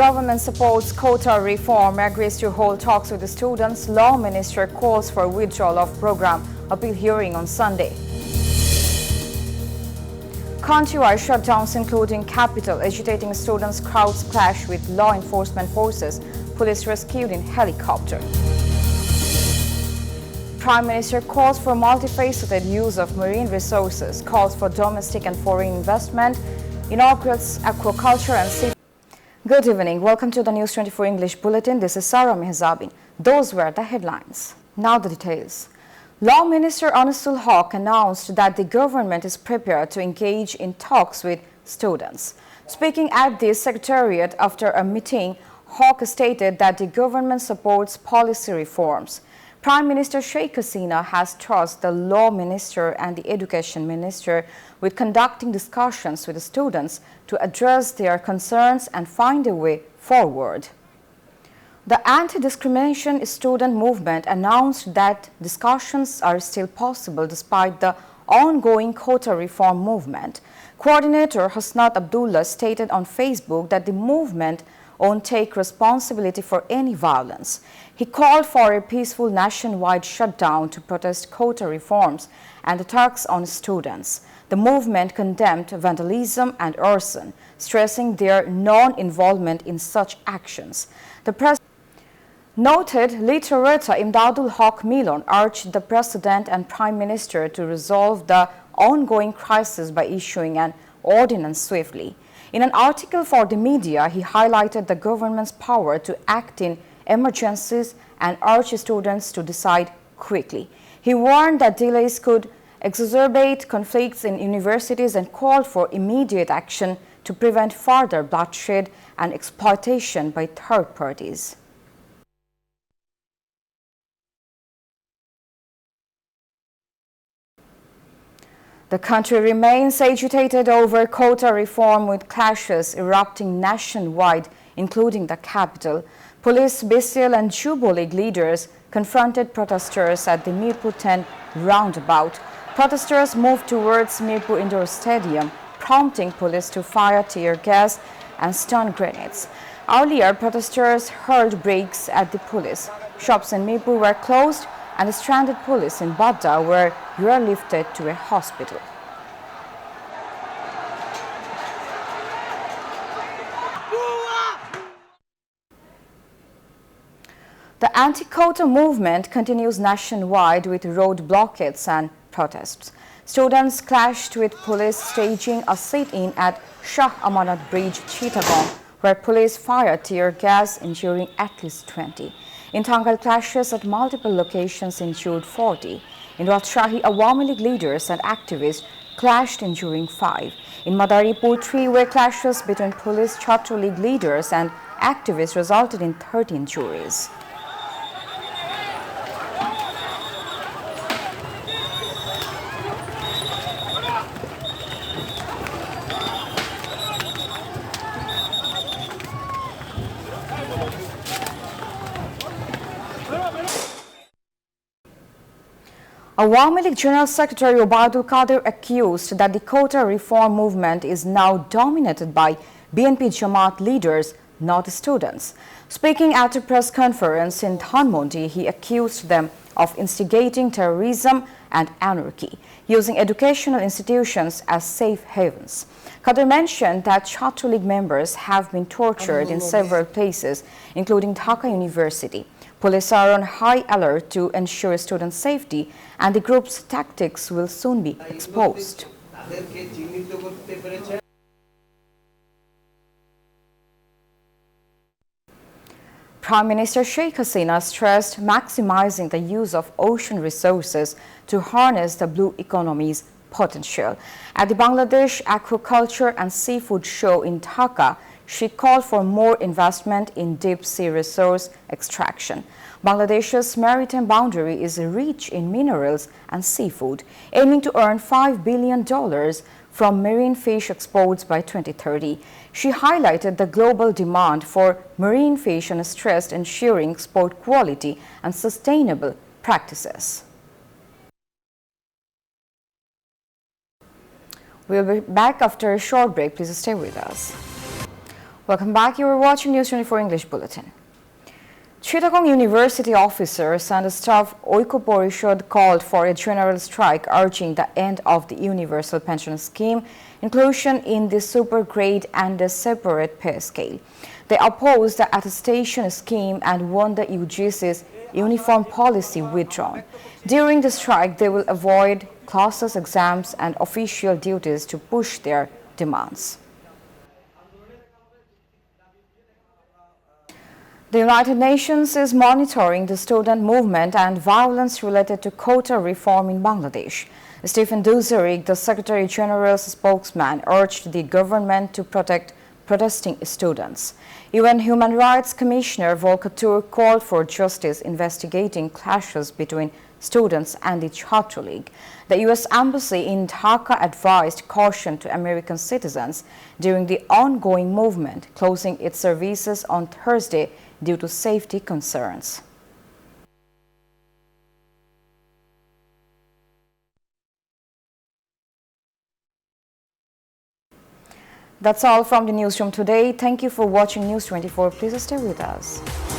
Government supports quota reform, agrees to hold talks with the students. Law Minister calls for withdrawal of program appeal hearing on Sunday. Countrywide shutdowns including capital, agitating students, crowds clash with law enforcement forces, police rescued in helicopter. Prime Minister calls for multifaceted use of marine resources, calls for domestic and foreign investment, inaugurates aquaculture and sea. Good evening. Welcome to the News 24 English Bulletin. This is Sarah Mehzabin. Those were the headlines. Now the details. Law Minister Anisul Haq announced that the government is prepared to engage in talks with students. Speaking at the Secretariat after a meeting, Haq stated that the government supports policy reforms. Prime Minister Sheikh Hasina has tasked the Law Minister and the Education Minister with conducting discussions with the students to address their concerns and find a way forward. The anti-discrimination student movement announced that discussions are still possible despite the ongoing quota reform movement. Coordinator Hasnat Abdullah stated on Facebook that the movement won't take responsibility for any violence. He called for a peaceful nationwide shutdown to protest quota reforms and attacks on students. The movement condemned vandalism and arson, stressing their non-involvement in such actions. The president noted Literator Imdadul Haq Milon urged the President and Prime Minister to resolve the ongoing crisis by issuing an ordinance swiftly. In an article for the media, he highlighted the government's power to act in emergencies and urged students to decide quickly. He warned that delays could exacerbate conflicts in universities and called for immediate action to prevent further bloodshed and exploitation by third parties. The country remains agitated over quota reform with clashes erupting nationwide, including the capital. Police, BCL and Jubo League leaders confronted protesters at the Mirpur 10 roundabout. Protesters moved towards Mirpur Indoor Stadium, prompting police to fire tear gas and stun grenades. Earlier, protesters hurled bricks at the police. Shops in Mirpur were closed and the stranded police in Badda were airlifted to a hospital. The anti-quota movement continues nationwide with road blockades and protests. Students clashed with police, staging a sit-in at Shah Amanat Bridge, Chittagong, where police fired tear gas, injuring at least 20. In Tangal, clashes at multiple locations injured 40. In Rajshahi, Awami League leaders and activists clashed, injuring 5. In Madaripur, three-way clashes between police, Chhatra League leaders and activists resulted in 30 injuries. Awami League General Secretary Obaidul Qadir accused that the quota reform movement is now dominated by BNP Jamaat leaders, not students. Speaking at a press conference in Dhanmondi, he accused them of instigating terrorism and anarchy, using educational institutions as safe havens. Qadir mentioned that Chhatra League members have been tortured in several places, including Dhaka University. Police are on high alert to ensure student safety, and the group's tactics will soon be exposed. Prime Minister Sheikh Hasina stressed maximizing the use of ocean resources to harness the blue economy's potential. At the Bangladesh Aquaculture and Seafood Show in Dhaka, she called for more investment in deep-sea resource extraction. Bangladesh's maritime boundary is rich in minerals and seafood, aiming to earn $5 billion from marine fish exports by 2030. She highlighted the global demand for marine fish and stressed ensuring export quality and sustainable practices. We'll be back after a short break. Please stay with us. Welcome back. You are watching News 24 English Bulletin. Chittagong University officers and staff Oiko Porishad called for a general strike urging the end of the Universal Pension Scheme, inclusion in the super grade and a separate pay scale. They opposed the attestation scheme and want the UGC's uniform policy withdrawn. During the strike, they will avoid classes, exams and official duties to push their demands. The United Nations is monitoring the student movement and violence related to quota reform in Bangladesh. Stephen Dujarric, the Secretary General's spokesman, urged the government to protect protesting students. UN Human Rights Commissioner Volker Turk called for justice investigating clashes between students and the Chhatri League. The U.S. Embassy in Dhaka advised caution to American citizens during the ongoing movement, closing its services on Thursday due to safety concerns. That's all from the newsroom today. Thank you for watching News 24. Please stay with us.